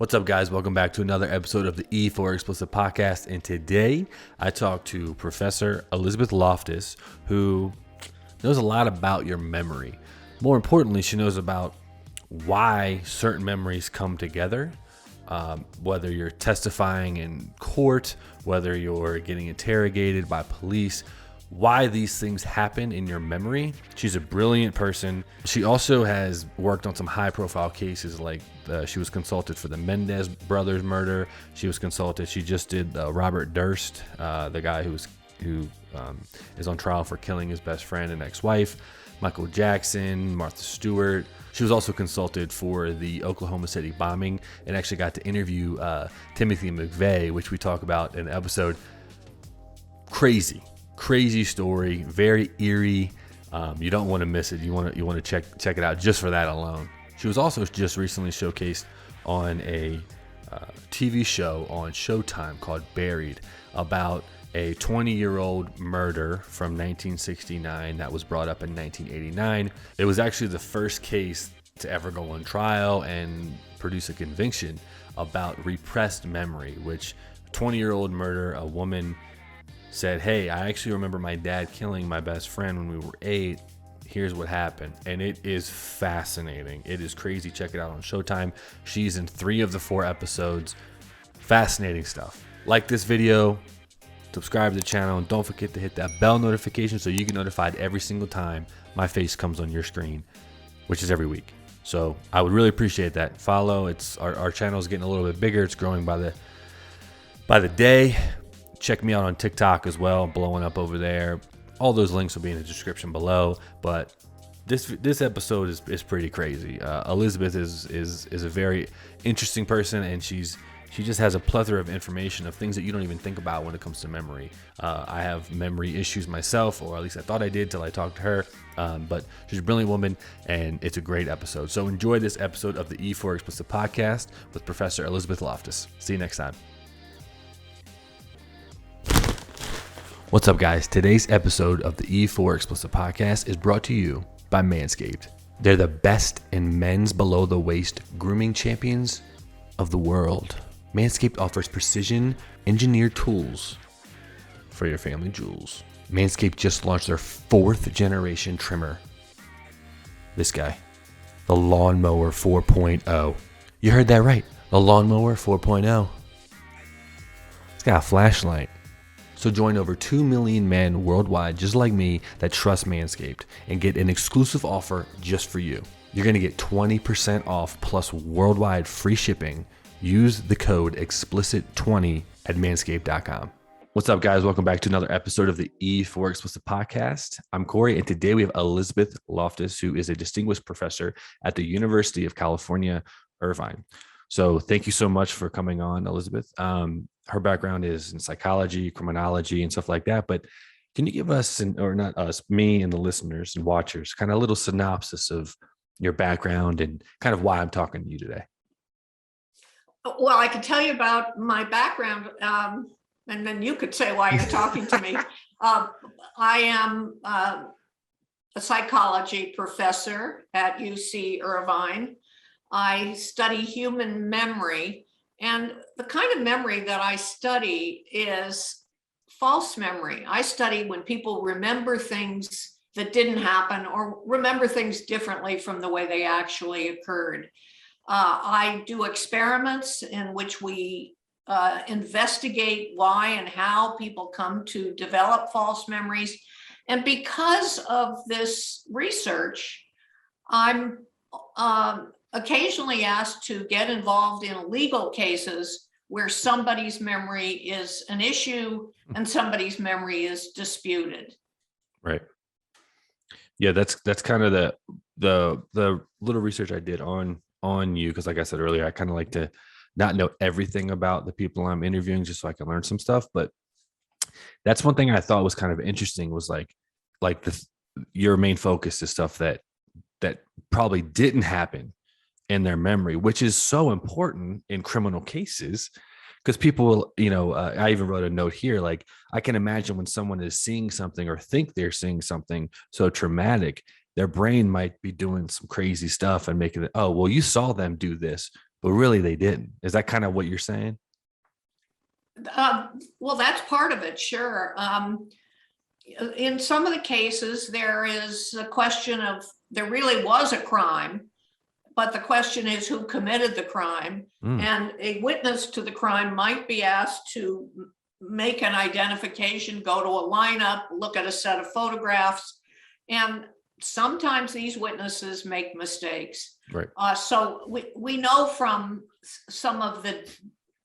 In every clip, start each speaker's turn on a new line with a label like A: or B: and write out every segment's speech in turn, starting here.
A: What's up, guys? Welcome back to another episode of the E for Explicit podcast. And today I talk to Professor Elizabeth Loftus, who knows a lot about your memory. More importantly, she knows about why certain memories come together, whether you're testifying in court, whether you're getting interrogated by police, why these things happen in your memory. She's a brilliant person. She also has worked on some high-profile cases, like she was consulted for the Menendez brothers murder. She just did Robert Durst, the guy who is on trial for killing his best friend and ex-wife, Michael Jackson, Martha Stewart. She was also consulted for the Oklahoma City bombing and actually got to interview Timothy McVeigh, which we talk about in the episode. Crazy story, very eerie. You don't want to miss it. You want to check it out just for that alone. She was also just recently showcased on a TV show on Showtime called Buried, about a 20-year-old murder from 1969 that was brought up in 1989. It was actually the first case to ever go on trial and produce a conviction about repressed memory, which 20-year-old murder, a woman said, "Hey, I actually remember my dad killing my best friend when we were 8. Here's what happened." And it is fascinating. It is crazy. Check it out on Showtime. She's in 3 of the 4 episodes. Fascinating stuff. Like this video, subscribe to the channel, and don't forget to hit that bell notification so you get notified every single time my face comes on your screen, which is every week. So I would really appreciate that. Follow. Our channel is getting a little bit bigger. It's growing by the day. Check me out on TikTok as well, blowing up over there. All those links will be in the description below. But this episode is pretty crazy. Elizabeth is a very interesting person, and she just has a plethora of information of things that you don't even think about when it comes to memory. I have memory issues myself, or at least I thought I did till I talked to her. But she's a brilliant woman, and it's a great episode. So enjoy this episode of the E4 Explicit podcast with Professor Elizabeth Loftus. See you next time. What's up, guys? Today's episode of the E4 Explicit podcast is brought to you by Manscaped. They're the best in men's below-the-waist grooming champions of the world. Manscaped offers precision engineered tools for your family jewels. Manscaped just launched their 4th generation trimmer. This guy, the Lawnmower 4.0. You heard that right, the Lawnmower 4.0. It's got a flashlight. So join over 2 million men worldwide just like me that trust Manscaped and get an exclusive offer just for you. You're going to get 20% off plus worldwide free shipping. Use the code explicit20 at manscaped.com. What's up, guys? Welcome back to another episode of the E4 Explicit podcast. I'm Corey, and today we have Elizabeth Loftus, who is a distinguished professor at the University of California, Irvine. So thank you so much for coming on, Elizabeth. Her background is in psychology, criminology, and stuff like that. But can you give us, or not us, me and the listeners and watchers, kind of a little synopsis of your background and kind of why I'm talking to you today?
B: Well, I can tell you about my background, and then you could say why you're talking to me. I am a psychology professor at UC Irvine. I study human memory, and the kind of memory that I study is false memory. I study when people remember things that didn't happen or remember things differently from the way they actually occurred. I do experiments in which we investigate why and how people come to develop false memories. And because of this research, I'm occasionally asked to get involved in legal cases where somebody's memory is an issue and somebody's memory is disputed.
A: Right. Yeah, that's kind of the little research I did on you, because like I said earlier, I kind of like to not know everything about the people I'm interviewing just so I can learn some stuff. But that's one thing I thought was kind of interesting, was like your main focus is stuff that probably didn't happen in their memory, which is so important in criminal cases, because people will, I even wrote a note here, like I can imagine when someone is seeing something or think they're seeing something so traumatic, their brain might be doing some crazy stuff and making it, oh, well, you saw them do this. but really they didn't. Is that kind of what you're saying?
B: Well, that's part of it, sure. In some of the cases, there is a question of there really was a crime, but the question is who committed the crime. And a witness to the crime might be asked to make an identification, go to a lineup, look at a set of photographs. And sometimes these witnesses make mistakes.
A: Right.
B: So we know from some of the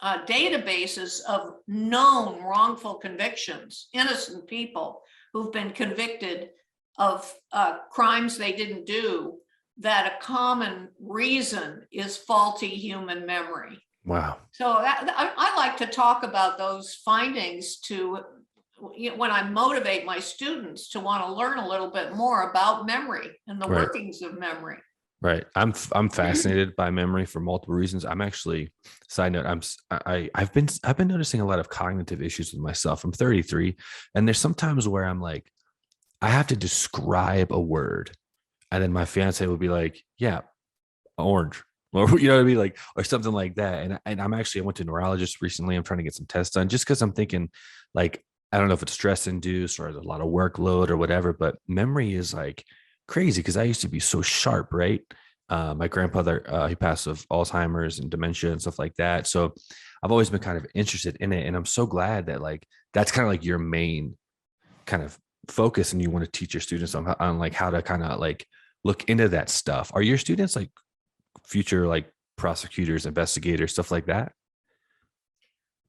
B: databases of known wrongful convictions, innocent people who've been convicted of crimes they didn't do, that a common reason is faulty human memory.
A: Wow.
B: So I like to talk about those findings to, when I motivate my students to want to learn a little bit more about memory and the workings of memory.
A: Right. I'm fascinated by memory for multiple reasons. I'm actually, side note, I've been noticing a lot of cognitive issues with myself. I'm 33, and there's sometimes where I'm like, I have to describe a word, and then my fiance will be like, yeah, orange. Or, you know what I mean? Like, or something like that. And I went to a neurologist recently. I'm trying to get some tests done just because I'm thinking, like, I don't know if it's stress induced or a lot of workload or whatever, but memory is like crazy because I used to be so sharp, right? My grandfather, he passed of Alzheimer's and dementia and stuff like that. So I've always been kind of interested in it. And I'm so glad that like, that's kind of like your main kind of focus, and you want to teach your students on like how to kind of like look into that stuff. Are your students like future like prosecutors, investigators, stuff like that?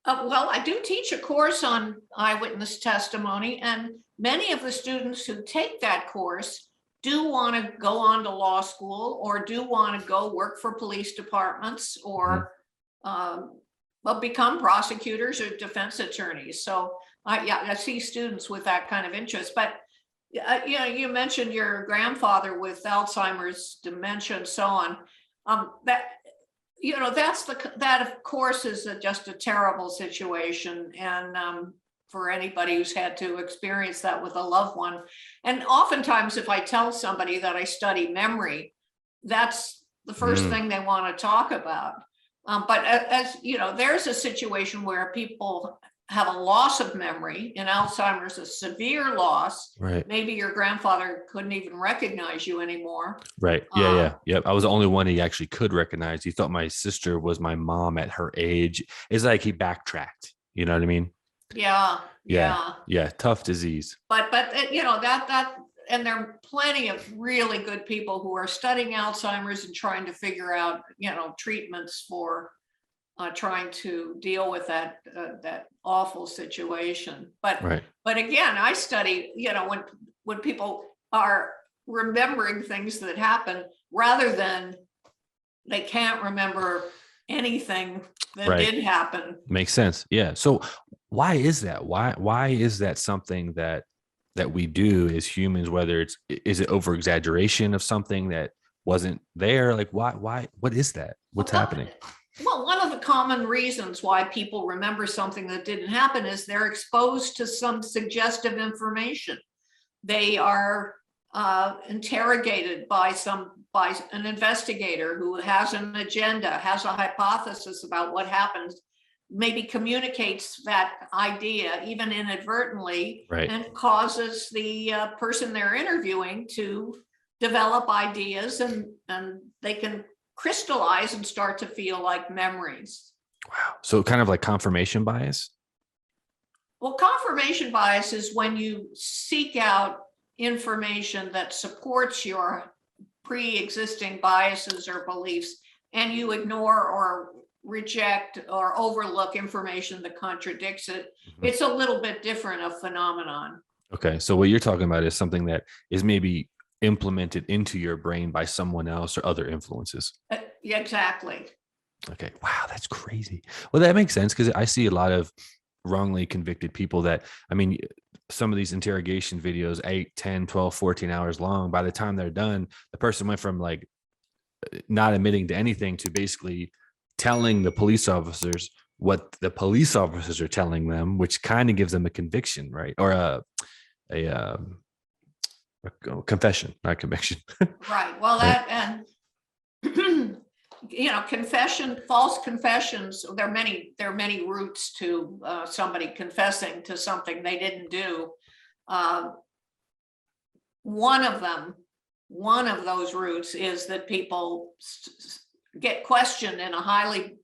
B: Well, I do teach a course on eyewitness testimony, and many of the students who take that course do want to go on to law school or do want to go work for police departments or become prosecutors or defense attorneys. So I see students with that kind of interest. But you mentioned your grandfather with Alzheimer's, dementia, and so on. That of course is just a terrible situation, and for anybody who's had to experience that with a loved one. And oftentimes, if I tell somebody that I study memory, that's the first thing they want to talk about. But as you know, there's a situation where people have a loss of memory. In Alzheimer's, a severe loss.
A: Right.
B: Maybe your grandfather couldn't even recognize you anymore.
A: Right. Yeah. I was the only one he actually could recognize. He thought my sister was my mom at her age. It's like he backtracked. You know what I mean?
B: Yeah.
A: Tough disease.
B: But that and there are plenty of really good people who are studying Alzheimer's and trying to figure out, treatments for trying to deal with that awful situation. But again, I study, when people are remembering things that happen rather than they can't remember anything that did happen.
A: Makes sense. Yeah. So why is that? Why is that something that we do as humans, whether is it over exaggeration of something that wasn't there? Like why, what is that? What's happening?
B: Well, one of the common reasons why people remember something that didn't happen is they're exposed to some suggestive information. They are interrogated by an investigator who has an agenda, has a hypothesis about what happens, maybe communicates that idea even inadvertently, and causes the person they're interviewing to develop ideas, and they can crystallize and start to feel like memories.
A: Wow. So kind of like confirmation bias?
B: Well, confirmation bias is when you seek out information that supports your pre-existing biases or beliefs, and you ignore or reject or overlook information that contradicts it. It's a little bit different a phenomenon.
A: Okay. So what you're talking about is something that is maybe implemented into your brain by someone else or other influences.
B: Yeah, exactly.
A: Okay. Wow. That's crazy. Well, that makes sense because I see a lot of wrongly convicted people that, some of these interrogation videos, 8, 10, 12, 14 hours long, by the time they're done, the person went from like not admitting to anything to basically telling the police officers what the police officers are telling them, which kind of gives them a conviction, right? Or a confession, not conviction.
B: Right. Well, that and false confessions. There are many routes to somebody confessing to something they didn't do. One of those routes is that people get questioned in a highly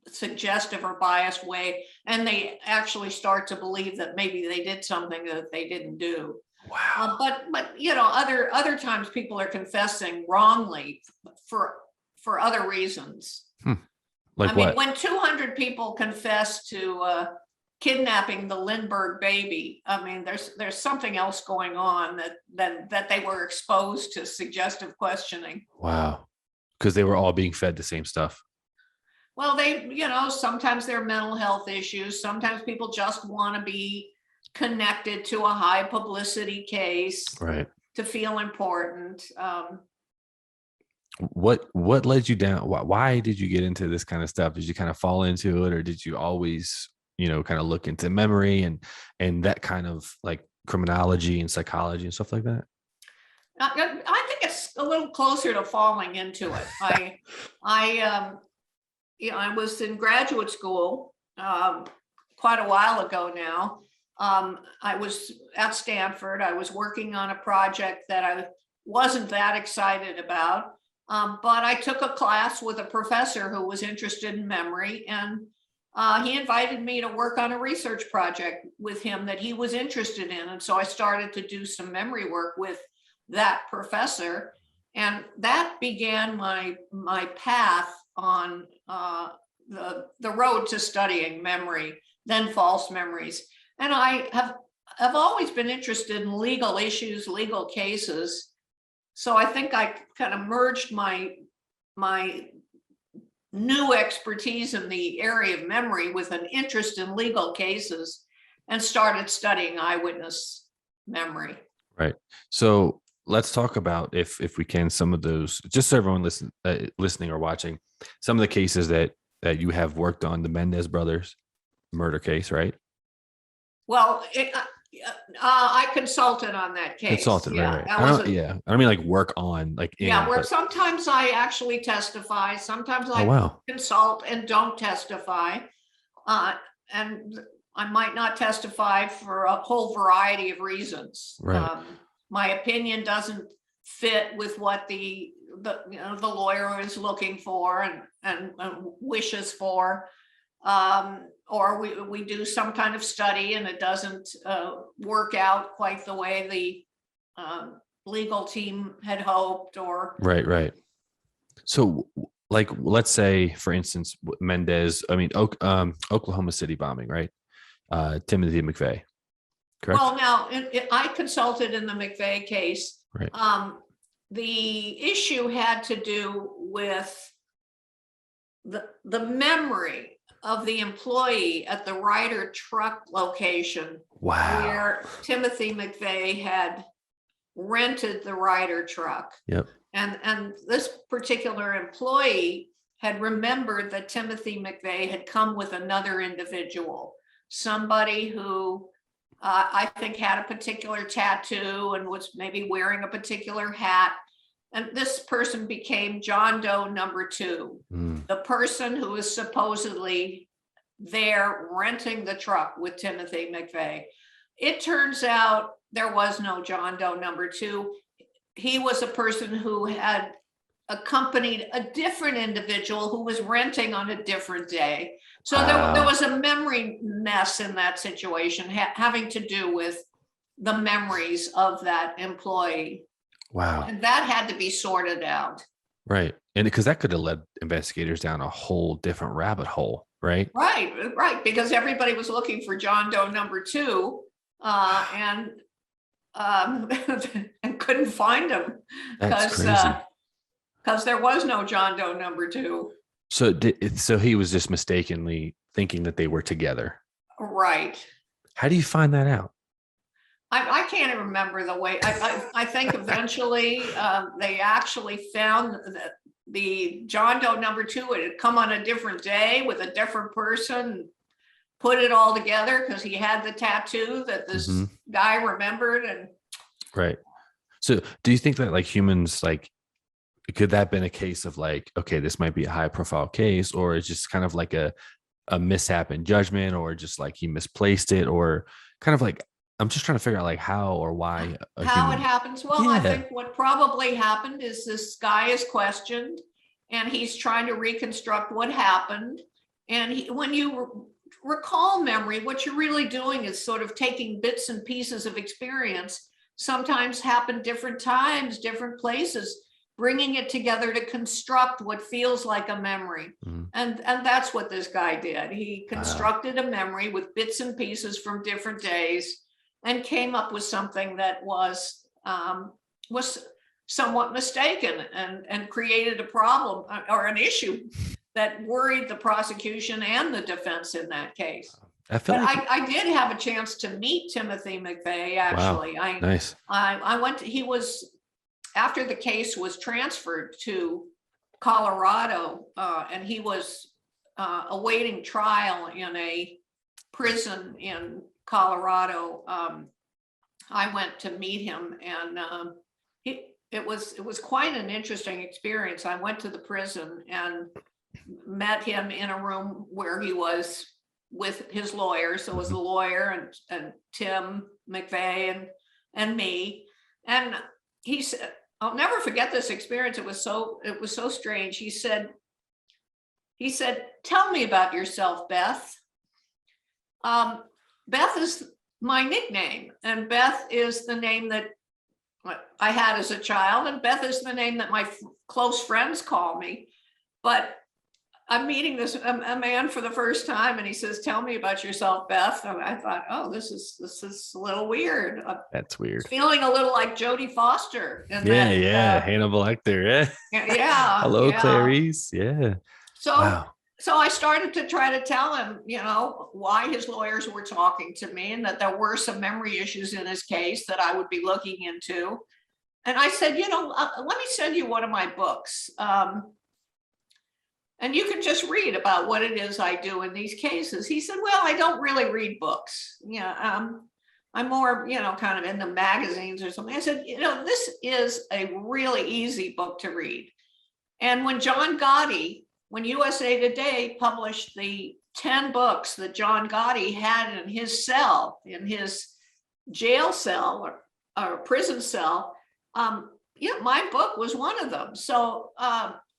B: suggestive or biased way, and they actually start to believe that maybe they did something that they didn't do.
A: Wow.
B: But other times people are confessing wrongly for other reasons.
A: Like
B: I mean,
A: what?
B: when 200 people confess to kidnapping the Lindbergh baby, I mean, there's something else going on that they were exposed to suggestive questioning.
A: Wow. Because they were all being fed the same stuff.
B: Well, sometimes there are mental health issues. Sometimes people just want to be connected to a high publicity case,
A: Right.
B: to feel important.
A: What led you down? Why did you get into this kind of stuff? Did you kind of fall into it, or did you always, kind of look into memory and that kind of like criminology and psychology and stuff like that?
B: I think it's a little closer to falling into it. I was in graduate school quite a while ago now. I was at Stanford. I was working on a project that I wasn't that excited about, but I took a class with a professor who was interested in memory, and he invited me to work on a research project with him that he was interested in. And so I started to do some memory work with that professor, and that began my path on the road to studying memory, then false memories. And I have always been interested in legal issues, legal cases. So I think I kind of merged my new expertise in the area of memory with an interest in legal cases, and started studying eyewitness memory.
A: Right. So let's talk about, if we can, some of those, just so everyone listening or watching, some of the cases that you have worked on. The Menendez brothers murder case, right?
B: Well, I consulted on that case.
A: Consulted,
B: yeah,
A: right. I don't mean like work on, like
B: where sometimes I actually testify, sometimes I consult and don't testify, and I might not testify for a whole variety of reasons.
A: Right.
B: My opinion doesn't fit with what the lawyer is looking for and wishes for. Or we do some kind of study and it doesn't work out quite the way the legal team had hoped. Or
A: right. So, like, let's say, for instance, Menendez. I mean, Oklahoma City bombing, right? Timothy McVeigh, correct?
B: Well, now I consulted in the McVeigh case.
A: Right.
B: The issue had to do with the memory of the employee at the Ryder truck location.
A: Wow.
B: Where Timothy McVeigh had rented the Ryder truck.
A: Yep.
B: And this particular employee had remembered that Timothy McVeigh had come with another individual, somebody who I think had a particular tattoo and was maybe wearing a particular hat. And this person became John Doe number 2, the person who is supposedly there renting the truck with Timothy McVeigh. It turns out there was no John Doe number 2. He was a person who had accompanied a different individual who was renting on a different day. So there was a memory mess in that situation, having to do with the memories of that employee.
A: Wow.
B: And that had to be sorted out.
A: Right. And because that could have led investigators down a whole different rabbit hole, right?
B: Right. Because everybody was looking for John Doe number 2 and couldn't find him.
A: That's crazy.
B: Because there was no John Doe number 2.
A: So he was just mistakenly thinking that they were together.
B: Right.
A: How do you find that out?
B: I can't even remember the way. I think eventually they actually found that the John Doe number 2 had come on a different day with a different person, put it all together because he had the tattoo that this guy remembered. And
A: right. So do you think that like humans like could that have been a case of like, okay, this might be a high profile case, or it's just kind of like a mishap in judgment, or just like he misplaced it, or kind of like, I'm just trying to figure out like how or why a
B: How it
A: human.
B: happens? Well, I
A: Yeah.
B: think what probably happened is this guy is questioned and he's trying to reconstruct what happened. And when you recall memory, what you're really doing is sort of taking bits and pieces of experience, sometimes happen different times, different places, bringing it together to construct what feels like a memory.
A: Mhm.
B: And that's what this guy did. He
A: Wow.
B: constructed a memory with bits and pieces from different days and came up with something that was somewhat mistaken and created a problem or an issue that worried the prosecution and the defense in that case.
A: I feel
B: But
A: like,
B: I did have a chance to meet Timothy McVeigh,
A: wow,
B: actually.
A: nice.
B: I went to, he was, after the case was transferred to Colorado, and he was awaiting trial in a prison in Colorado. I went to meet him, and it was quite an interesting experience. I went to the prison and met him in a room where he was with his lawyer. So it was the lawyer and Tim McVeigh and me. And he said, I'll never forget this experience. It was so strange. He said, "Tell me about yourself, Beth." Beth is my nickname, and Beth is the name that I had as a child, and Beth is the name that my close friends call me. But I'm meeting a man for the first time, and he says, "Tell me about yourself, Beth." And I thought, oh, this is a little weird.
A: That's weird.
B: Feeling a little like Jodie Foster.
A: Yeah, Hannibal Lecter. Yeah.
B: Yeah.
A: Hello,
B: Yeah.
A: Clarice. Yeah.
B: So,
A: Wow.
B: so I started to try to tell him, why his lawyers were talking to me and that there were some memory issues in his case that I would be looking into. And I said, let me send you one of my books. And you can just read about what it is I do in these cases. He said, well, I don't really read books. I'm more, kind of into magazines or something. I said, this is a really easy book to read. And when USA Today published the 10 books that John Gotti had in his cell, in his jail cell or prison cell, my book was one of them. So,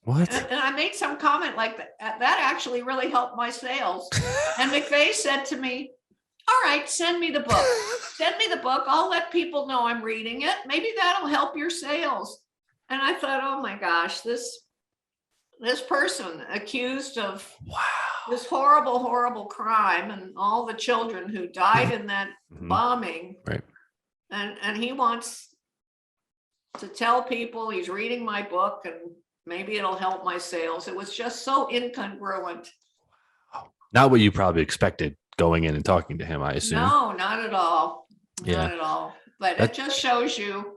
A: What?
B: and I made some comment like that actually really helped my sales. And McVeigh said to me, all right, send me the book. Send me the book. I'll let people know I'm reading it. Maybe that'll help your sales. And I thought, oh my gosh, this person accused of this horrible, horrible crime and all the children who died in that bombing.
A: Right.
B: And he wants to tell people he's reading my book and maybe it'll help my sales. It was just so incongruent.
A: Not what you probably expected going in and talking to him, I assume.
B: No, not at all. Not at all. But it just shows you,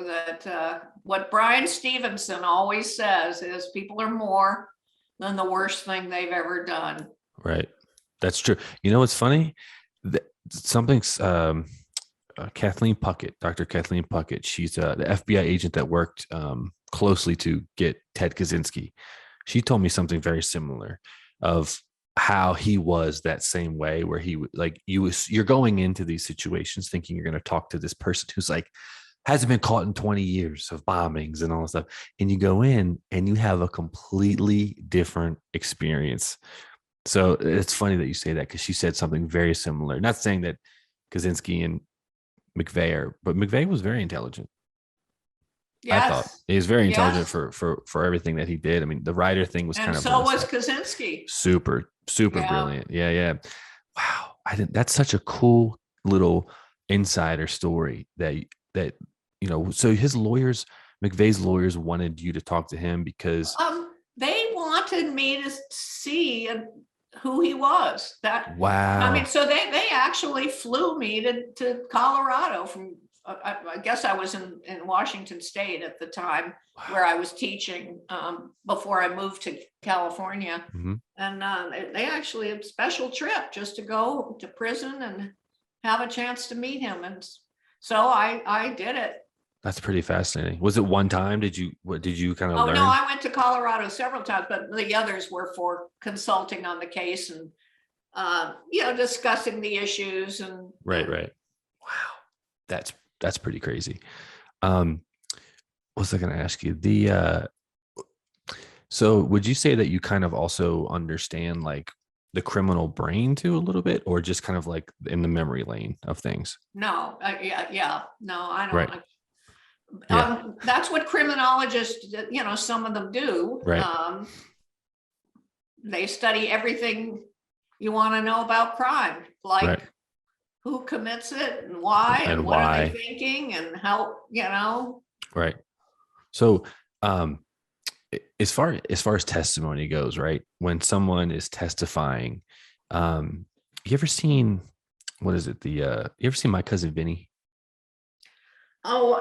B: that what Brian Stevenson always says is people are more than the worst thing they've ever done.
A: Right. That's true. You know what's funny? Something's Kathleen Puckett, Dr. Kathleen Puckett. She's the FBI agent that worked closely to get Ted Kaczynski. She told me something very similar of how he was that same way, where he like you're going into these situations thinking you're going to talk to this person who's like hasn't been caught in 20 years of bombings and all that stuff, and you go in and you have a completely different experience. So it's funny that you say that, because she said something very similar. Not saying that Kaczynski and McVeigh are, but McVeigh was very intelligent.
B: Yes.
A: I thought he was very intelligent for everything that he did. I mean, the writer thing was kind of,
B: so was Kaczynski.
A: Super brilliant. Yeah. Wow. That's such a cool little insider story that so his lawyers, McVeigh's lawyers, wanted you to talk to him because
B: they wanted me to see who he was.
A: Wow.
B: I mean, so they actually flew me to Colorado from, I guess I was in Washington State at the time, where I was teaching before I moved to California. Mm-hmm. And they actually had a special trip just to go to prison and have a chance to meet him. And so I did it.
A: That's pretty fascinating. Was it one time? What did you kind of
B: Oh,
A: learn?
B: no, I went to Colorado several times, but the others were for consulting on the case and, discussing the issues and.
A: Right, right. Wow. That's pretty crazy. Um, what was I going to ask you? So would you say that you kind of also understand like the criminal brain too a little bit, or just kind of like in the memory lane of things?
B: No, yeah, no, I
A: Right.
B: don't.
A: Yeah.
B: That's what criminologists, some of them do.
A: Right.
B: They study everything you want to know about crime, like
A: Right.
B: who commits it and why, and
A: And
B: what are they
A: why?
B: thinking, and how,
A: Right. So, as far as testimony goes, right? When someone is testifying, you ever seen what is it? You ever seen My Cousin Vinny?
B: Oh,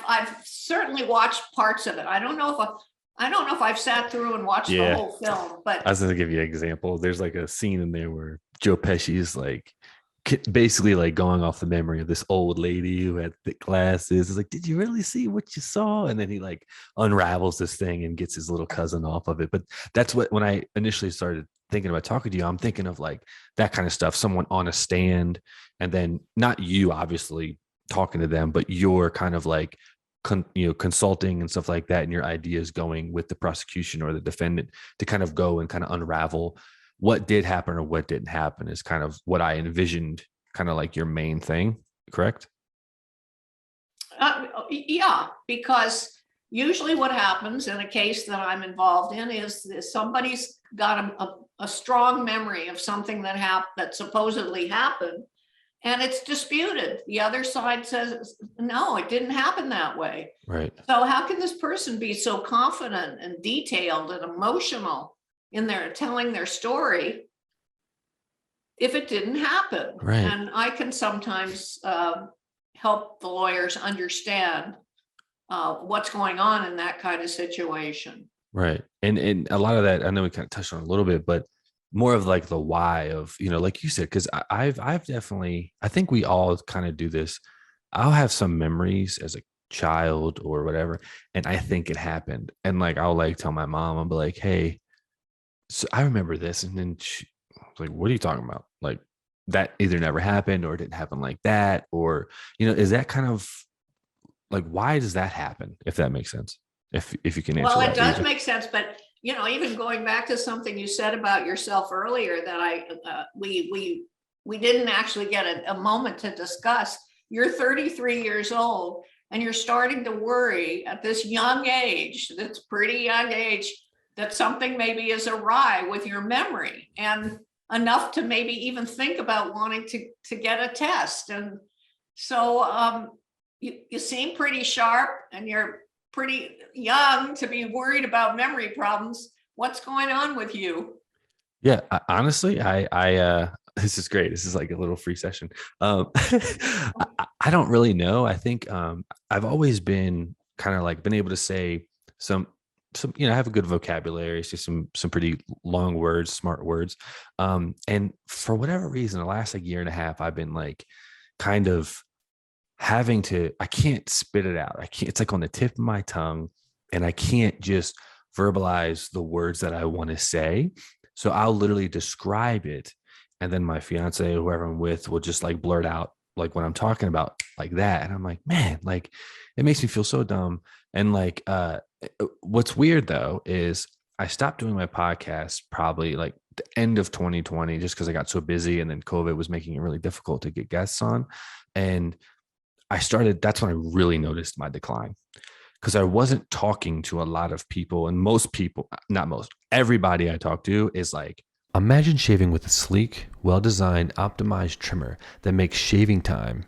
B: I've certainly watched parts of it. I don't know if I've sat through and watched the
A: Yeah.
B: whole film, but
A: I was gonna give you an example. There's like a scene in there where Joe Pesci is like basically like going off the memory of this old lady who had thick glasses. It's like, did you really see what you saw? And then he like unravels this thing and gets his little cousin off of it. But that's what, when I initially started thinking about talking to you, I'm thinking of like that kind of stuff, someone on a stand, and then not you obviously talking to them, but you're kind of like consulting and stuff like that, and your ideas going with the prosecution or the defendant to kind of go and kind of unravel what did happen or what didn't happen is kind of what I envisioned, kind of like your main thing, correct?
B: yeah, because usually what happens in a case that I'm involved in is that somebody's got a strong memory of something that supposedly happened, and it's disputed. The other side says, no, it didn't happen that way.
A: Right.
B: So how can this person be so confident and detailed and emotional in their telling their story if it didn't happen?
A: Right.
B: And I can sometimes help the lawyers understand what's going on in that kind of situation.
A: Right. And a lot of that, I know we kind of touched on a little bit, but more of like the why of, like you said, because I've definitely, I think we all kind of do this. I'll have some memories as a child or whatever, and I think it happened. And like I'll like tell my mom, I'll be like, hey, so I remember this. And then she was like, what are you talking about? Like that either never happened or it didn't happen like that. Or, is that kind of like, why does that happen? If that makes sense. If you can answer
B: Well,
A: that.
B: it does make sense, but even going back to something you said about yourself earlier that we didn't actually get a moment to discuss. You're 33 years old and you're starting to worry at this young age, that's pretty young age, that something maybe is awry with your memory, and enough to maybe even think about wanting to get a test. And so you seem pretty sharp and you're pretty young to be worried about memory problems. What's going on with you?
A: Yeah, honestly, this is great. This is like a little free session. I don't really know. I think I've always been kind of like been able to say some, I have a good vocabulary, so some pretty long words, smart words. And for whatever reason, the last like year and a half, I've been like kind of I can't spit it out. It's like on the tip of my tongue, and I can't just verbalize the words that I want to say. So I'll literally describe it, and then my fiance, whoever I'm with, will just like blurt out like what I'm talking about like that. And I'm like, man, like it makes me feel so dumb. And like what's weird though is I stopped doing my podcast probably like the end of 2020 just because I got so busy, and then COVID was making it really difficult to get guests on. And that's when I really noticed my decline, because I wasn't talking to a lot of people, and most people, not most, everybody I talk to is like, imagine shaving with a sleek, well-designed, optimized trimmer that makes shaving time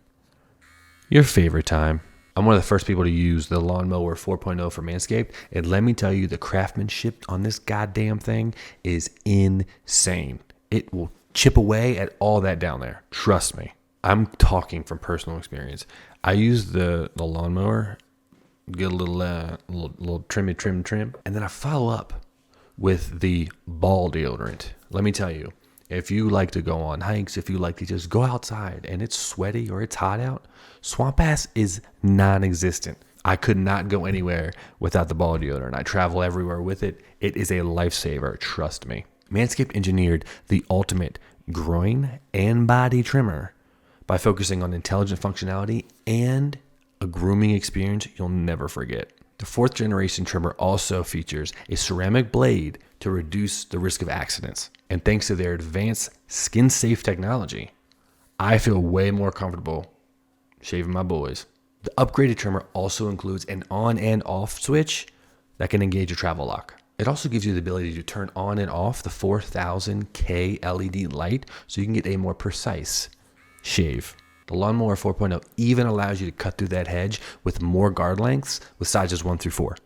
A: your favorite time. I'm one of the first people to use the Lawnmower 4.0 for Manscaped, and let me tell you, the craftsmanship on this goddamn thing is insane. It will chip away at all that down there. Trust me. I'm talking from personal experience. I use the lawnmower, get a little trim, and then I follow up with the ball deodorant. Let me tell you, If you like to go on hikes, if you like to just go outside and it's sweaty or it's hot out, swamp ass is non-existent. I could not go anywhere without the ball deodorant. I travel everywhere with it. It is a lifesaver, trust me. Manscaped engineered the ultimate groin and body trimmer by focusing on intelligent functionality and a grooming experience you'll never forget. The 4th generation trimmer also features a ceramic blade to reduce the risk of accidents. And thanks to their advanced skin-safe technology, I feel way more comfortable shaving my boys. The upgraded trimmer also includes an on and off switch that can engage your travel lock. It also gives you the ability to turn on and off the 4000K LED light so you can get a more precise shave. The Lawnmower 4.0 even allows you to cut through that hedge with more guard lengths with sizes 1 through 4.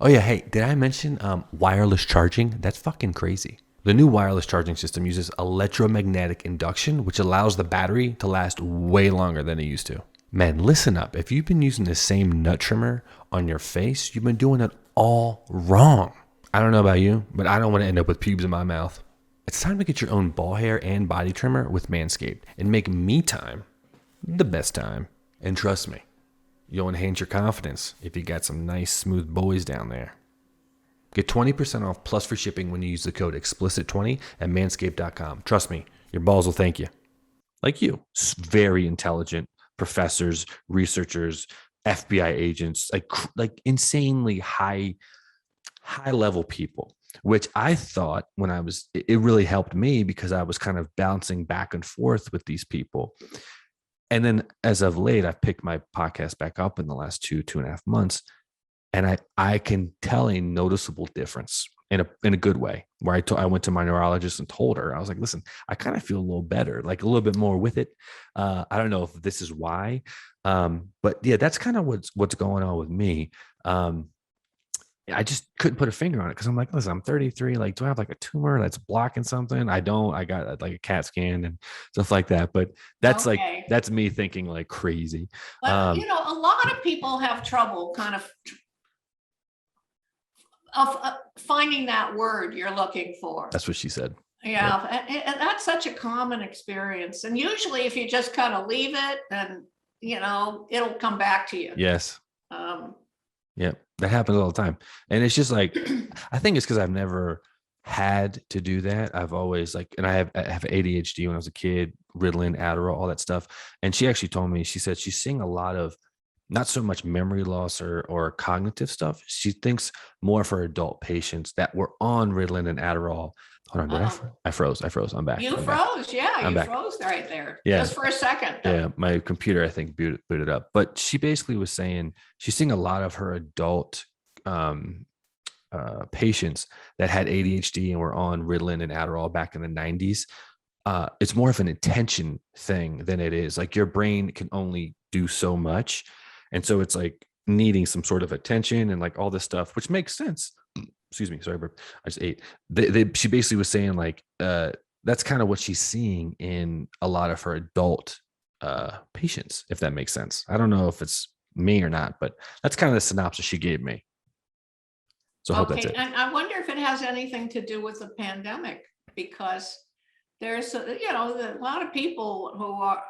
A: Oh yeah, hey, did I mention wireless charging? That's fucking crazy. The new wireless charging system uses electromagnetic induction, which allows the battery to last way longer than it used to. Man, listen up. If you've been using the same nut trimmer on your face, you've been doing it all wrong. I don't know about you, but I don't want to end up with pubes in my mouth. It's time to get your own ball hair and body trimmer with Manscaped and make me time the best time. And trust me, you'll enhance your confidence if you got some nice smooth boys down there. Get 20% off plus free shipping when you use the code Explicit20 at manscaped.com. Trust me, your balls will thank you. Like you, very intelligent professors, researchers, FBI agents, like insanely high level people, which I thought when it really helped me because I was kind of bouncing back and forth with these people. And then as of late, I've picked my podcast back up in the last 2.5 months. And I can tell a noticeable difference in a good way, where I went to my neurologist and told her, I was like, listen, I kind of feel a little better, like a little bit more with it. I don't know if this is why, but yeah, that's kind of what's going on with me. I just couldn't put a finger on it because I'm like, listen, I'm 33. Like, do I have like a tumor that's blocking something? I don't. I got like a CAT scan and stuff like that. But that's
B: Okay.
A: that's me thinking like crazy.
B: But, a lot of people have trouble kind of finding that word you're looking for.
A: That's what she said.
B: Yeah, yep. And that's such a common experience. And usually if you just kind of leave it, then, it'll come back to you.
A: Yes. Yeah, that happens all the time. And it's just like, I think it's because I've never had to do that. I've always and I have ADHD when I was a kid, Ritalin, Adderall, all that stuff. And she actually told me, she said she's seeing a lot of not so much memory loss or cognitive stuff. She thinks more for adult patients that were on Ritalin and Adderall. Hold on, I froze. I'm back.
B: You froze. Yeah, you froze right there. Yeah. Just for a second.
A: Yeah, my computer, I think, booted up. But she basically was saying she's seeing a lot of her adult patients that had ADHD and were on Ritalin and Adderall back in the 90s. It's more of an attention thing than it is. Like your brain can only do so much. And so it's like needing some sort of attention and like all this stuff, which makes sense. Excuse me. Sorry, I just ate. She basically was saying like, that's kind of what she's seeing in a lot of her adult patients, if that makes sense. I don't know if it's me or not, but that's kind of the synopsis she gave me. So I hope that's it.
B: And I wonder if it has anything to do with the pandemic, because there's, a lot of people who are,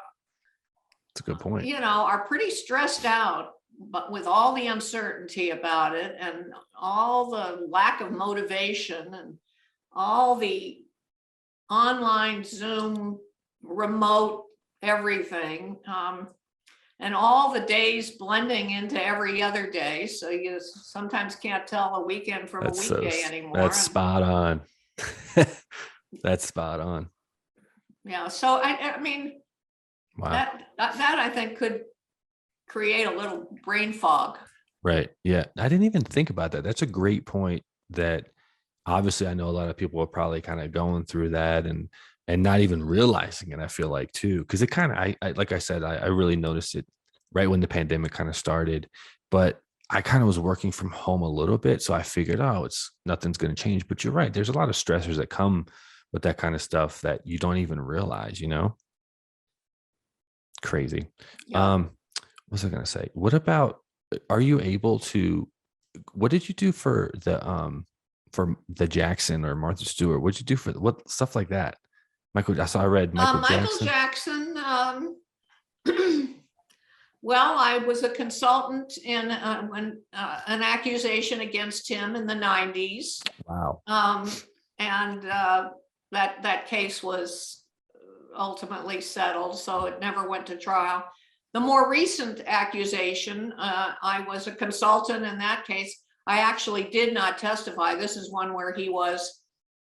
A: that's a good point.
B: Are pretty stressed out, but with all the uncertainty about it and all the lack of motivation and all the online Zoom, remote everything, and all the days blending into every other day. So you sometimes can't tell a weekend from a weekday anymore.
A: That's spot on. That's spot on.
B: Yeah. So I mean,
A: wow.
B: That I think could create a little brain fog.
A: Right. Yeah. I didn't even think about that. That's a great point. That obviously I know a lot of people are probably kind of going through that and not even realizing it, I feel like too. Cause it kind of, I like I said, I really noticed it right when the pandemic kind of started, but I kind of was working from home a little bit. So I figured, nothing's going to change, but you're right. There's a lot of stressors that come with that kind of stuff that you don't even realize, crazy. Yeah. What was I going to say? What about, are you able to, what did you do for the Jackson or Martha Stewart? What did you do for what stuff like that? I read Michael
B: Michael
A: Jackson.
B: Jackson, well, I was a consultant in when an accusation against him in the 90s.
A: Wow.
B: And that case was ultimately settled, so it never went to trial. The more recent accusation, I was a consultant in that case. I actually did not testify. This is one where he was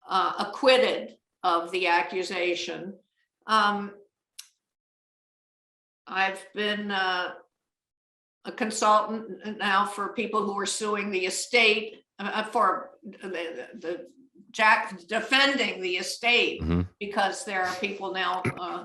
B: acquitted of the accusation. I've been a consultant now for people who are suing the estate for the defending the estate, because there are people now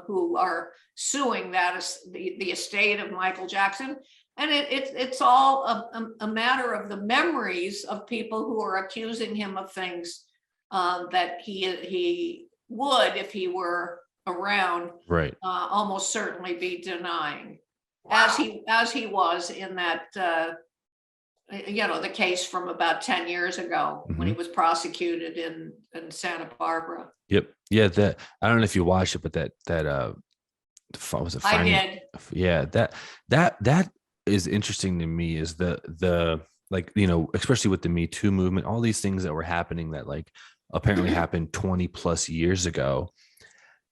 B: who are suing that the estate of Michael Jackson, and it's all a matter of the memories of people who are accusing him of things that he would, if he were around,
A: Right.
B: Almost certainly be denying.
A: Wow.
B: As he was in that the case from about 10 years ago when he was prosecuted in Santa Barbara.
A: Yep. Yeah. That, I don't know if you watched it, but that was it?
B: I did.
A: Yeah. That is interesting to me, is the like, especially with the Me Too movement, all these things that were happening that like apparently happened 20 plus years ago.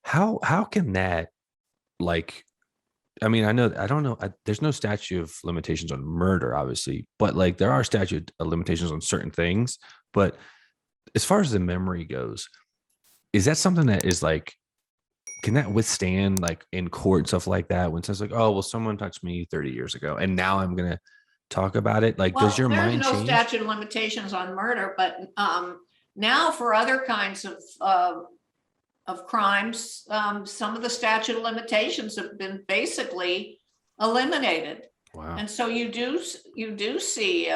A: How can that, like, I mean, I don't know. There's no statute of limitations on murder, obviously, but like there are statute of limitations on certain things. But as far as the memory goes, is that something that is like, can that withstand like in court, stuff like that, when it's like, oh, well, someone touched me 30 years ago and now I'm going to talk about it? Like, does your mind
B: there's no
A: change?
B: statute of limitations on murder, but now for other kinds of crimes, some of the statute of limitations have been basically eliminated.
A: Wow.
B: And so you do see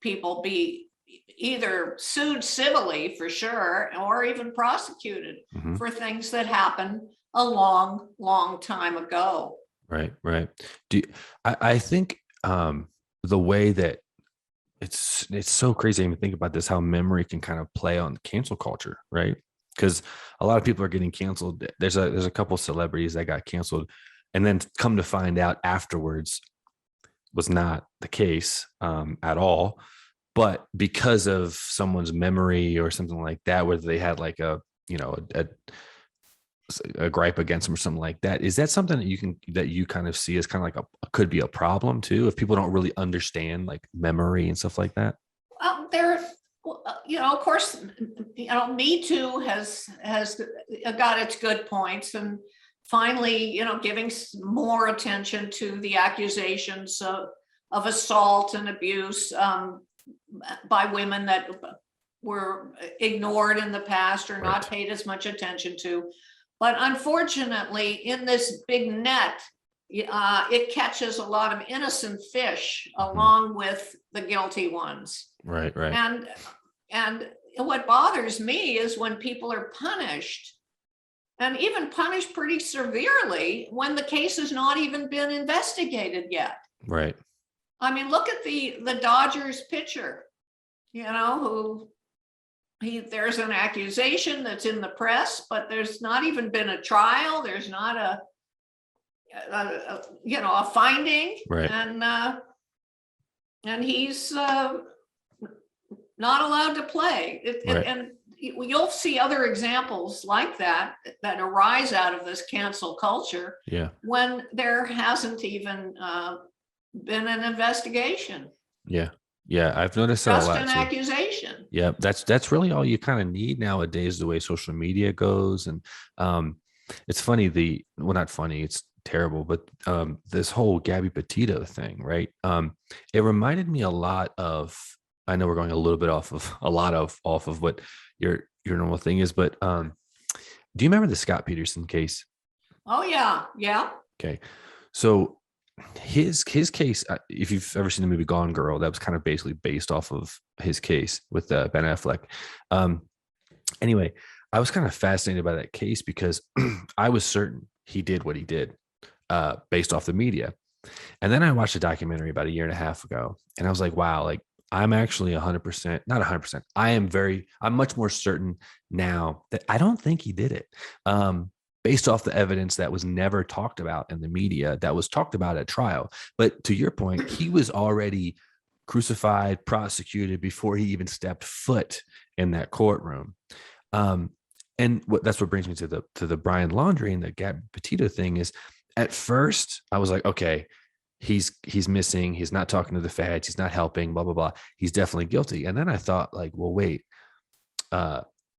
B: people be either sued civilly for sure, or even prosecuted for things that happened a long time ago.
A: Right. I think the way that it's so crazy to even think about this, how memory can kind of play on cancel culture, right? Because a lot of people are getting canceled. There's a couple celebrities that got canceled, and then come to find out afterwards was not the case at all. But because of someone's memory or something like that, whether they had like a gripe against them or something like that, is that something that you kind of see as kind of like could be a problem too, if people don't really understand like memory and stuff like that?
B: Of course, Me Too has got its good points, and finally, giving more attention to the accusations of assault and abuse by women that were ignored in the past or not paid as much attention to. But unfortunately, in this big net, it catches a lot of innocent fish along with the guilty ones.
A: Right.
B: And what bothers me is when people are punished, and even punished pretty severely, when the case has not even been investigated yet.
A: Right.
B: I mean, look at the Dodgers pitcher, there's an accusation that's in the press, but there's not even been a trial. There's not a finding.
A: Right.
B: And he's not allowed to play. And you'll see other examples like that arise out of this cancel culture.
A: Yeah.
B: When there hasn't even been an investigation.
A: Yeah, I've noticed that a lot.
B: Just an accusation.
A: Yeah, that's really all you kind of need nowadays, the way social media goes. And it's funny, not funny, it's terrible, but this whole Gabby Petito thing, right? It reminded me a lot of, I know we're going a little bit off of what your normal thing is, but do you remember the Scott Peterson case?
B: Oh yeah.
A: Okay, so his case, if you've ever seen the movie Gone Girl, that was kind of basically based off of his case with Ben Affleck. Anyway, I was kind of fascinated by that case because I was certain he did what he did based off the media. And then I watched a documentary about a year and a half ago, and I was like, wow, like I'm actually 100%, not 100%. I'm much more certain now that I don't think he did it. Based off the evidence that was never talked about in the media, that was talked about at trial. But to your point, he was already crucified, prosecuted before he even stepped foot in that courtroom. And that's what brings me to the Brian Laundrie and the Gab Petito thing is, at first I was like, okay, he's missing, he's not talking to the feds, he's not helping, blah blah blah, he's definitely guilty. And then I thought, like, well, wait,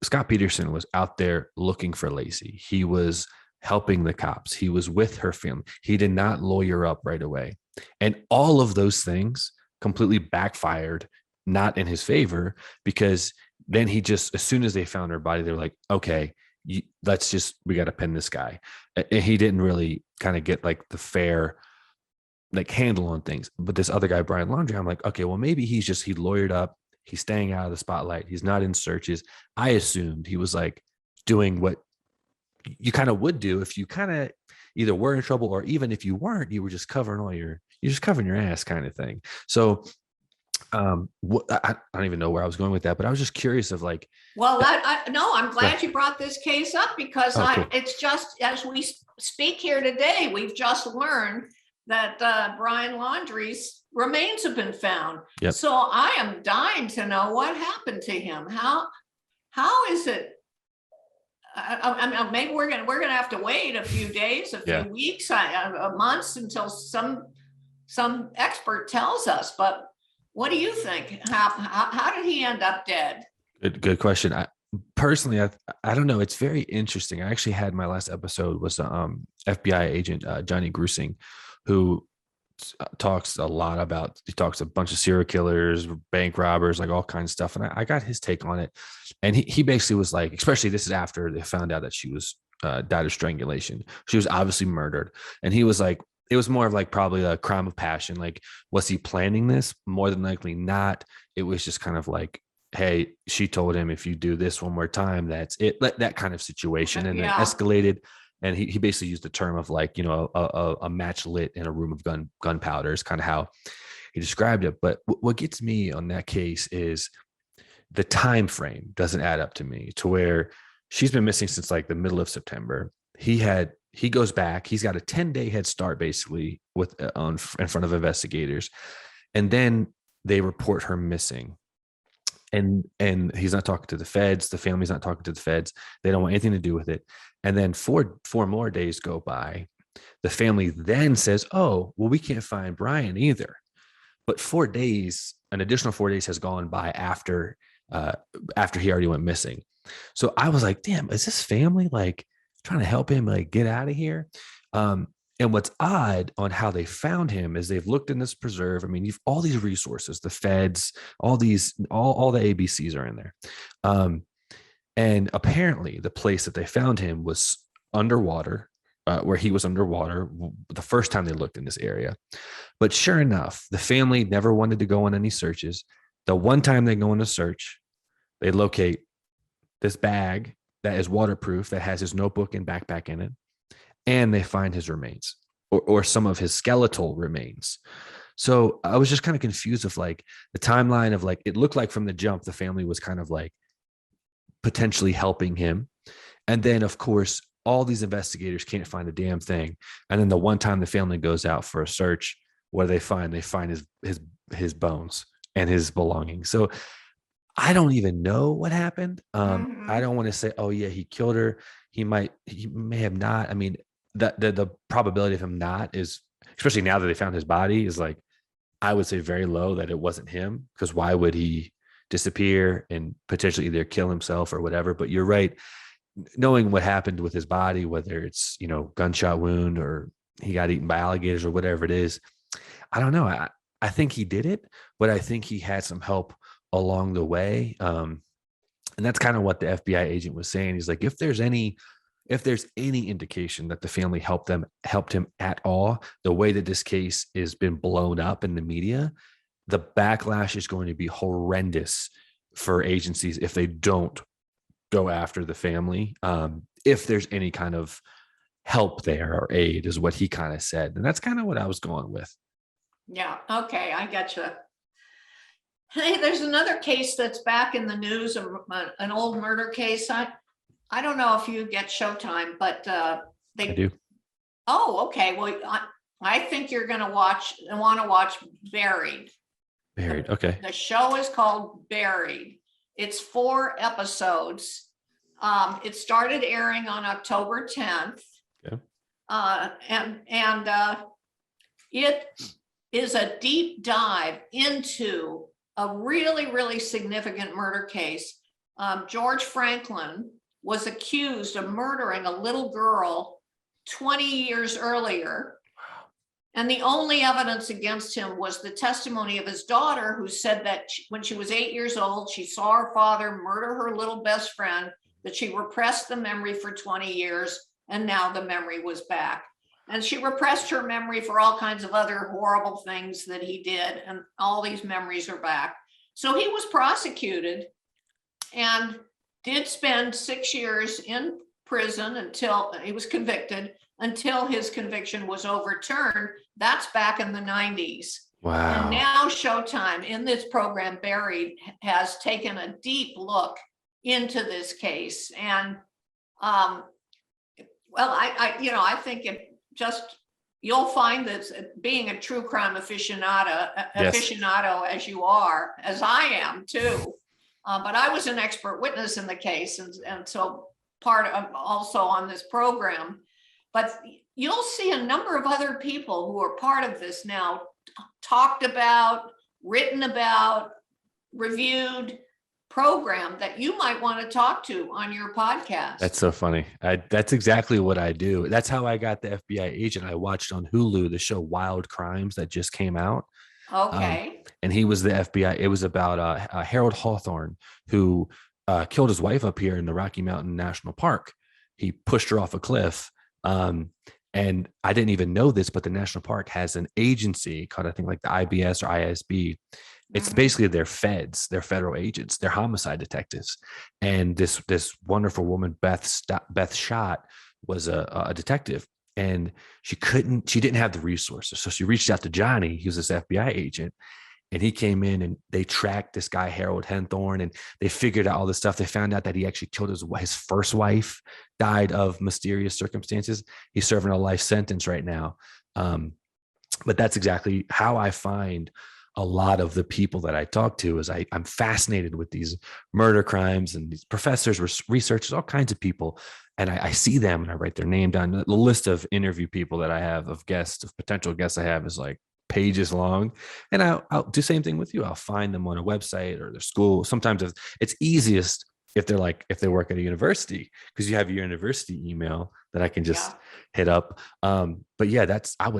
A: Scott Peterson was out there looking for Lacey. He was helping the cops. He was with her family. He did not lawyer up right away. And all of those things completely backfired, not in his favor, because then he just, as soon as they found her body, they're like, okay, we got to pin this guy. And he didn't really kind of get like the fair like handle on things. But this other guy, Brian Laundrie, I'm like, okay, well, maybe he lawyered up. He's staying out of the spotlight. He's not in searches. I assumed he was like doing what you kind of would do if you kind of either were in trouble, or even if you weren't, you were just covering you're just covering your ass kind of thing. So I don't even know where I was going with that, but I was just curious of like.
B: Well, I'm glad you brought this case up, because
A: cool.
B: It's just, as we speak here today, we've just learned that Brian Laundrie's remains have been found.
A: Yep.
B: So I am dying to know what happened to him. How is it? Maybe we're gonna have to wait a few days, a few weeks, months until some expert tells us. But what do you think? How did he end up dead?
A: Good question. Personally, I don't know. It's very interesting. I actually had my last episode was FBI agent Johnny Grusing, who talks a lot about, he talks a bunch of serial killers, bank robbers, like all kinds of stuff. And I got his take on it. And he basically was like, especially this is after they found out that she was died of strangulation. She was obviously murdered. And he was like, it was more of like probably a crime of passion. Like, was he planning this? More than likely not. It was just kind of like, hey, she told him, if you do this one more time, that's it. That kind of situation. And it escalated. And he basically used the term of like, a match lit in a room of gunpowder is kind of how he described it. But what gets me on that case is the time frame doesn't add up to me, to where she's been missing since like the middle of September. He goes back. He's got a 10-day head start basically in front of investigators, and then they report her missing. And he's not talking to the feds. The family's not talking to the feds. They don't want anything to do with it. And then four more days go by. The family then says, oh, well, we can't find Brian either. But an additional 4 days has gone by after he already went missing. So I was like, damn, is this family like trying to help him like get out of here? And what's odd on how they found him is they've looked in this preserve. I mean, you've all these resources, the feds, all the ABCs are in there. And apparently the place that they found him was underwater, where he was underwater the first time they looked in this area. But sure enough, the family never wanted to go on any searches. The one time they go on a search, they locate this bag that is waterproof, that has his notebook and backpack in it. And they find his remains, or some of his skeletal remains. So I was just kind of confused of like the timeline of like, it looked like from the jump, the family was kind of like potentially helping him. And then of course, all these investigators can't find a damn thing. And then the one time the family goes out for a search, what do they find? They find his bones and his belongings. So I don't even know what happened. I don't want to say, oh yeah, he killed her. He may have not. I mean, the probability of him not is, especially now that they found his body, is like, I would say very low that it wasn't him, because why would he disappear and potentially either kill himself or whatever? But you're right. Knowing what happened with his body, whether it's, gunshot wound or he got eaten by alligators or whatever it is, I don't know. I think he did it, but I think he had some help along the way. And that's kind of what the FBI agent was saying. He's like, if there's any indication that the family helped him at all, the way that this case has been blown up in the media, the backlash is going to be horrendous for agencies if they don't go after the family. If there's any kind of help there or aid, is what he kind of said. And that's kind of what I was going with.
B: Yeah. Okay. I get you. Hey, there's another case that's back in the news, an old murder case. I don't know if you get Showtime, but
A: I do.
B: Oh, okay. Well, I think you're going to want to watch Buried.
A: Buried. Okay.
B: The show is called Buried. It's 4 episodes. It started airing on October 10th.
A: Yeah.
B: It is a deep dive into a really, really significant murder case. George Franklin was accused of murdering a little girl 20 years earlier. And the only evidence against him was the testimony of his daughter, who said that when she was 8 years old, she saw her father murder her little best friend, that she repressed the memory for 20 years, and now the memory was back. And she repressed her memory for all kinds of other horrible things that he did, and all these memories are back. So he was prosecuted and did spend 6 years in prison until he was convicted, until his conviction was overturned. That's back in the 90s.
A: Wow.
B: And now Showtime, in this program, Buried, has taken a deep look into this case. And I think it just, you'll find that being a true crime aficionado as you are, as I am too. But I was an expert witness in the case, and so part of also on this program. But you'll see a number of other people who are part of this now talked about, written about, reviewed program that you might want to talk to on your podcast.
A: That's so funny. That's exactly what I do. That's how I got the FBI agent. I watched on Hulu the show Wild Crimes that just came out.
B: Okay.
A: And he was the FBI. It was about Harold Hawthorne, who killed his wife up here in the Rocky Mountain National Park. He pushed her off a cliff. And I didn't even know this, but the national park has an agency called, I think, like the IBS or ISB. It's basically their feds, their federal agents, their homicide detectives. And this wonderful woman, Beth Schott, was a detective, and she didn't have the resources. So she reached out to Johnny. He was this FBI agent, and he came in and they tracked this guy, Harold Hawthorne, and they figured out all this stuff. They found out that he actually killed his first wife, died of mysterious circumstances. He's serving a life sentence right now. But that's exactly how I find a lot of the people that I talk to. Is I'm fascinated with these murder crimes, and these professors, researchers, all kinds of people. And I see them and I write their name down. The list of interview people that I have, of potential guests I have, is like pages long. And I'll do the same thing with you. I'll find them on a website or their school. Sometimes it's easiest if they work at a university, because you have your university email that I can just hit up. But yeah,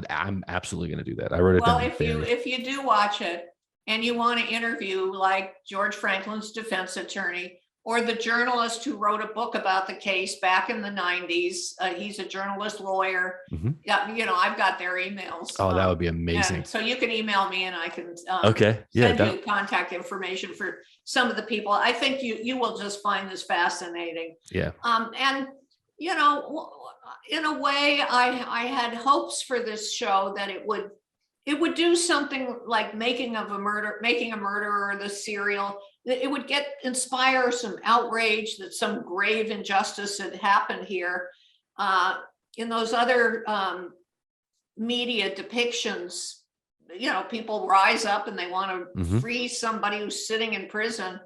A: I'm absolutely going to do that. I wrote it down.
B: Well, if you do watch it and you want to interview like George Franklin's defense attorney, or the journalist who wrote a book about the case back in the 90s, he's a journalist lawyer. Yeah, I've got their emails.
A: Oh, that would be amazing.
B: So you can email me and I can
A: send
B: you contact information for some of the people. I think you will just find this fascinating.
A: Yeah.
B: And in a way, I had hopes for this show that it would do something like Making a Murderer, the serial. It would inspire some outrage that some grave injustice had happened here. In those other media depictions, people rise up and they want to free somebody who's sitting in prison.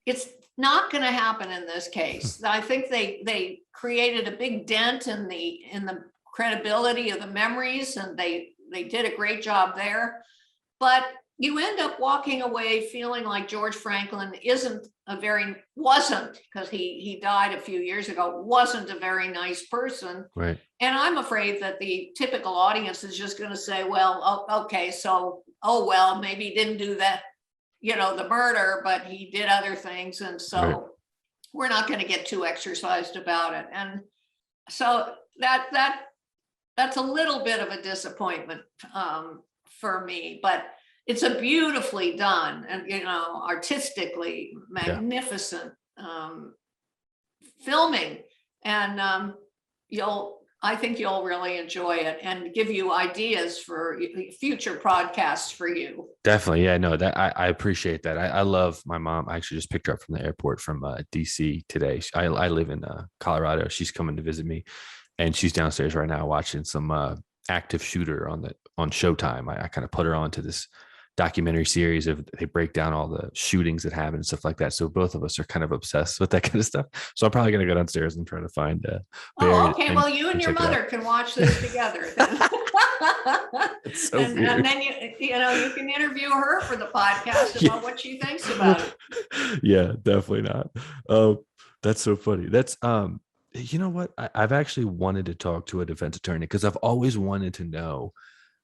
B: It's not going to happen in this case. I think they created a big dent in the credibility of the memories, and they did a great job there. But you end up walking away feeling like George Franklin wasn't, because he died a few years ago, wasn't a very nice person.
A: Right.
B: And I'm afraid that the typical audience is just going to say, well, okay, so, well, maybe he didn't do that, the murder, but he did other things. And so we're not going to get too exercised about it. And so that's a little bit of a disappointment for me, but it's a beautifully done and, artistically magnificent filming. And I think you'll really enjoy it and give you ideas for future podcasts for you.
A: Definitely. Yeah, no, that I appreciate that. I love my mom. I actually just picked her up from the airport from DC today. I live in Colorado. She's coming to visit me, and she's downstairs right now watching some active shooter on Showtime. I kind of put her on to this documentary series of they break down all the shootings that happen and stuff like that. So both of us are kind of obsessed with that kind of stuff. So I'm probably gonna go downstairs and try to find
B: Barry. Okay. Well, you and your mother can watch this together then. It's so weird. And then you can interview her for the podcast about what she thinks about it.
A: Yeah, definitely not. Oh, that's so funny. That's you know what? I've actually wanted to talk to a defense attorney because I've always wanted to know.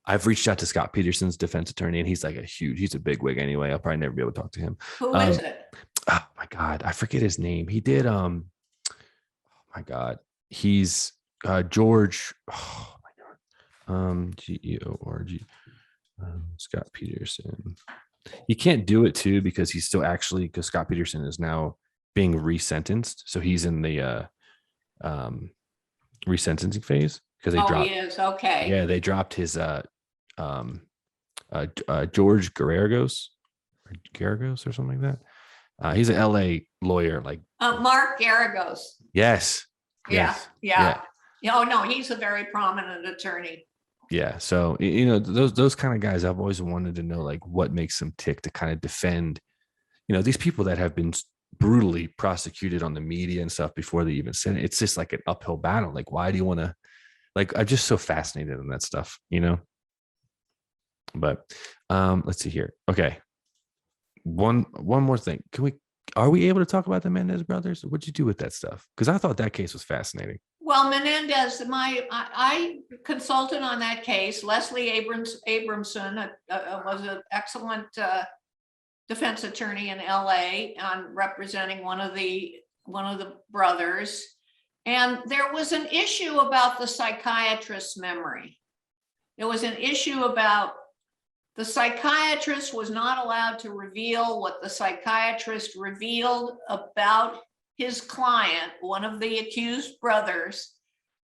A: I've reached out to Scott Peterson's defense attorney, and he's like he's a big wig anyway. I'll probably never be able to talk to him.
B: Who is it?
A: Oh my God, I forget his name. He did oh my God. He's George. Oh my God. Georg. Scott Peterson. He can't do it too because he's still because Scott Peterson is now being resentenced. So he's in the resentencing phase because they dropped.
B: He is. Okay.
A: Yeah, they dropped his George Garagos or something like that. He's an LA lawyer, like
B: Mark Garagos.
A: Yes.
B: Yeah. Oh no, he's a very prominent attorney.
A: Yeah. So those kind of guys, I've always wanted to know like what makes them tick to kind of defend, these people that have been brutally prosecuted on the media and stuff before they even sent it. It's just like an uphill battle. Like, why do you want to? Like, I'm just so fascinated in that stuff, But let's see here. Okay. One more thing. Are we able to talk about the Menendez brothers? What'd you do with that stuff? Because I thought that case was fascinating.
B: Well, Menendez, I consulted on that case. Leslie Abramson was an excellent defense attorney in LA on representing one of the brothers. And there was an issue about the psychiatrist's memory. There was an issue about the psychiatrist was not allowed to reveal what the psychiatrist revealed about his client, one of the accused brothers,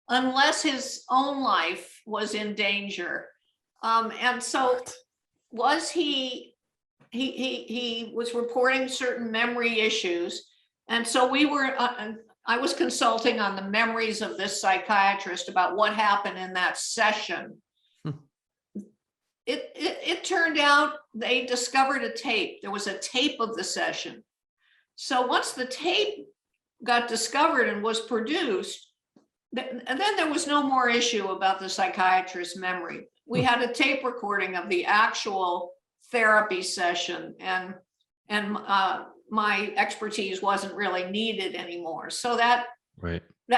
B: unless his own life was in danger. And so was he was reporting certain memory issues. And so I was consulting on the memories of this psychiatrist about what happened in that session. It turned out they discovered a tape. There was a tape of the session. So once the tape got discovered and was produced, and then there was no more issue about the psychiatrist's memory. We had a tape recording of the actual therapy session, and my expertise wasn't really needed anymore. So that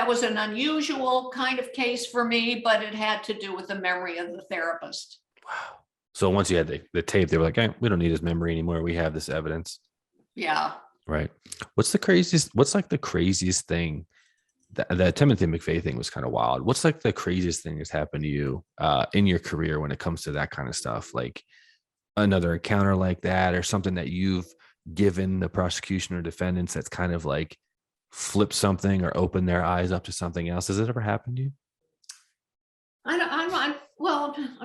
B: was an unusual kind of case for me, but it had to do with the memory of the therapist.
A: Wow. So once you had the tape, they were like, hey, we don't need his memory anymore. We have this evidence.
B: Yeah.
A: Right. What's the craziest thing? The Timothy McVeigh thing was kind of wild. What's like the craziest thing that's happened to you in your career when it comes to that kind of stuff? Like another encounter like that, or something that you've given the prosecution or defendants that's kind of like flipped something or opened their eyes up to something else? Has it ever happened to you?
B: I'm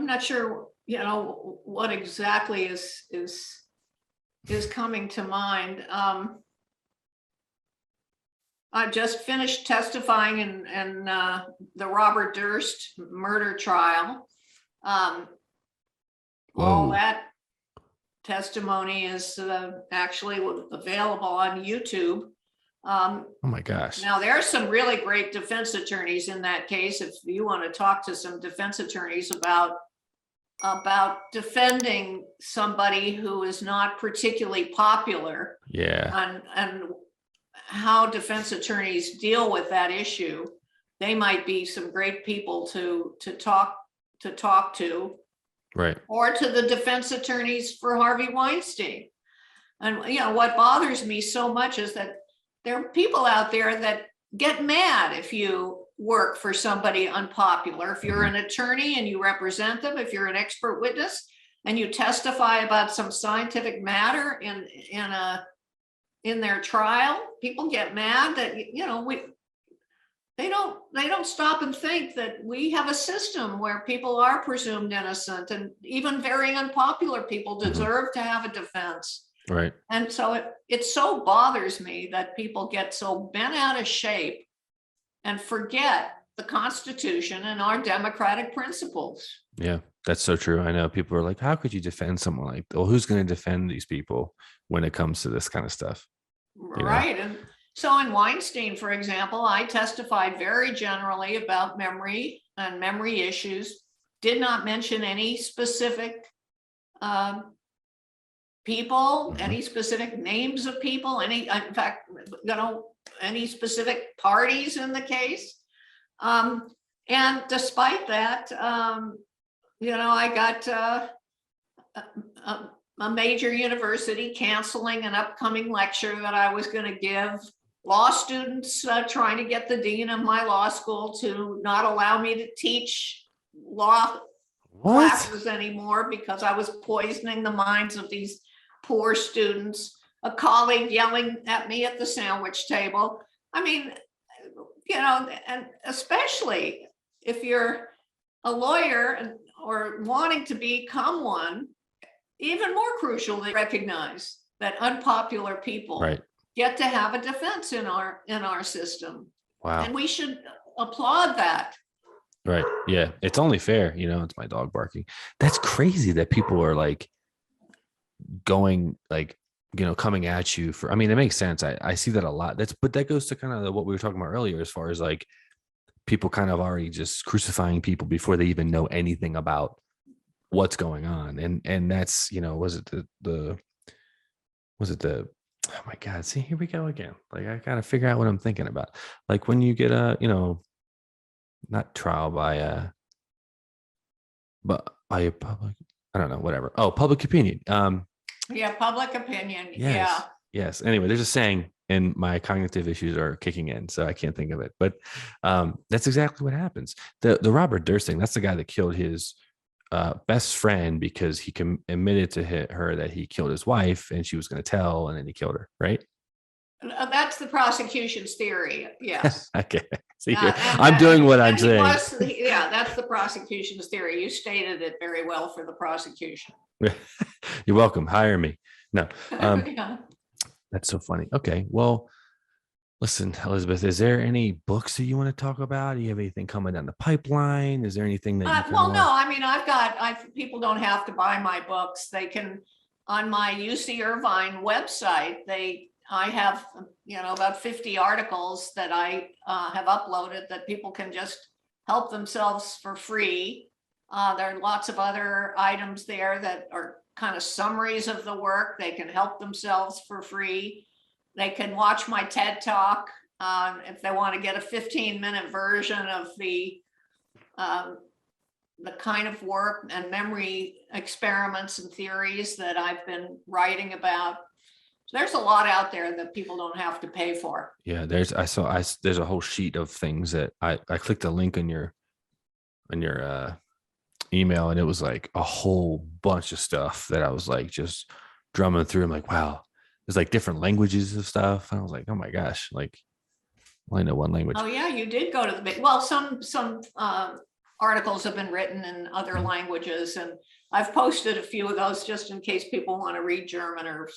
B: not sure, what exactly is coming to mind. I just finished testifying in the Robert Durst murder trial. All that testimony is actually available on YouTube.
A: Oh my gosh.
B: Now there are some really great defense attorneys in that case. If you want to talk to some defense attorneys about defending somebody who is not particularly popular.
A: Yeah.
B: And how defense attorneys deal with that issue, they might be some great people to talk to.
A: Right.
B: Or to the defense attorneys for Harvey Weinstein. And what bothers me so much is that there are people out there that get mad if you work for somebody unpopular. If you're an attorney and you represent them, if you're an expert witness and you testify about some scientific matter in their trial, people get mad that they don't stop and think that we have a system where people are presumed innocent, and even very unpopular people deserve to have a defense.
A: Right.
B: And so it so bothers me that people get so bent out of shape and forget the Constitution and our democratic principles.
A: Yeah, that's so true. I know people are like, how could you defend someone like, well, who's going to defend these people when it comes to this kind of stuff?
B: Right. And so in Weinstein, for example, I testified very generally about memory and memory issues, did not mention any specific people, any specific names of people, in fact, any specific parties in the case. And despite that, I got a major university canceling an upcoming lecture that I was going to give. Law students trying to get the dean of my law school to not allow me to teach law classes anymore because I was poisoning the minds of these poor students. A colleague yelling at me at the sandwich table. I mean, and especially if you're a lawyer or wanting to become one, even more crucial to recognize that unpopular people get to have a defense in our system.
A: Wow.
B: And we should applaud that.
A: Right. Yeah. It's only fair. It's my dog barking. That's crazy that people are like going like, coming at you for, it makes sense. I see that a lot. But that goes to kind of what we were talking about earlier, as far as like people kind of already just crucifying people before they even know anything about what's going on. And that's, oh my God, see, here we go again. Like, I got to figure out what I'm thinking about. Like when you get not trial but by a public, I don't know, whatever. Oh, public opinion.
B: Yeah, public opinion.
A: Yes,
B: yeah.
A: Yes. Anyway, there's a saying, and my cognitive issues are kicking in, so I can't think of it. But that's exactly what happens. The Robert Durst thing, that's the guy that killed his best friend because he admitted to her that he killed his wife, and she was going to tell, and then he killed her, right?
B: That's the prosecution's theory. Yes.
A: Okay. See, I'm doing what I'm saying.
B: That's the prosecution's theory. You stated it very well for the prosecution.
A: You're welcome. Hire me. No.
B: Yeah.
A: That's so funny. Okay. Well, listen, Elizabeth, is there any books that you want to talk about? Do you have anything coming down the pipeline? Is there anything that you
B: people don't have to buy my books. They can, on my UC Irvine website, I have, about 50 articles that I have uploaded that people can just help themselves for free. There are lots of other items there that are kind of summaries of the work. They can help themselves for free. They can watch my TED Talk if they want to get a 15-minute version of the kind of work and memory experiments and theories that I've been writing about. So there's a lot out there that people don't have to pay for.
A: Yeah, there's a whole sheet of things that I clicked a link on your email, and it was like a whole bunch of stuff that I was like just drumming through. I'm like, wow, there's like different languages of stuff. And I was like, oh my gosh, like I only know one language.
B: Oh yeah, you did go to some articles have been written in other languages, and I've posted a few of those just in case people want to read German or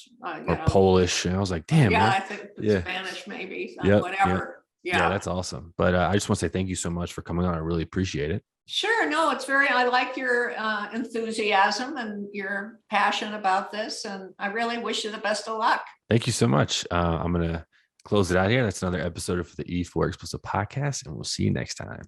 A: Polish. And I was like, damn.
B: Yeah,
A: man.
B: I think Spanish maybe, whatever.
A: Yep. Yeah, that's awesome. But I just want to say thank you so much for coming on. I really appreciate it.
B: Sure. No, I like your enthusiasm and your passion about this, and I really wish you the best of luck.
A: Thank you so much. I'm going to close it out here. That's another episode of the E4 Explicit podcast, and we'll see you next time.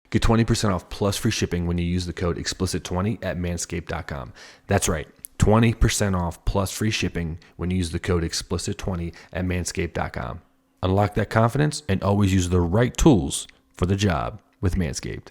A: Get 20% off plus free shipping when you use the code explicit20 at manscaped.com. That's right. 20% off plus free shipping when you use the code explicit20 at manscaped.com. Unlock that confidence and always use the right tools for the job with Manscaped.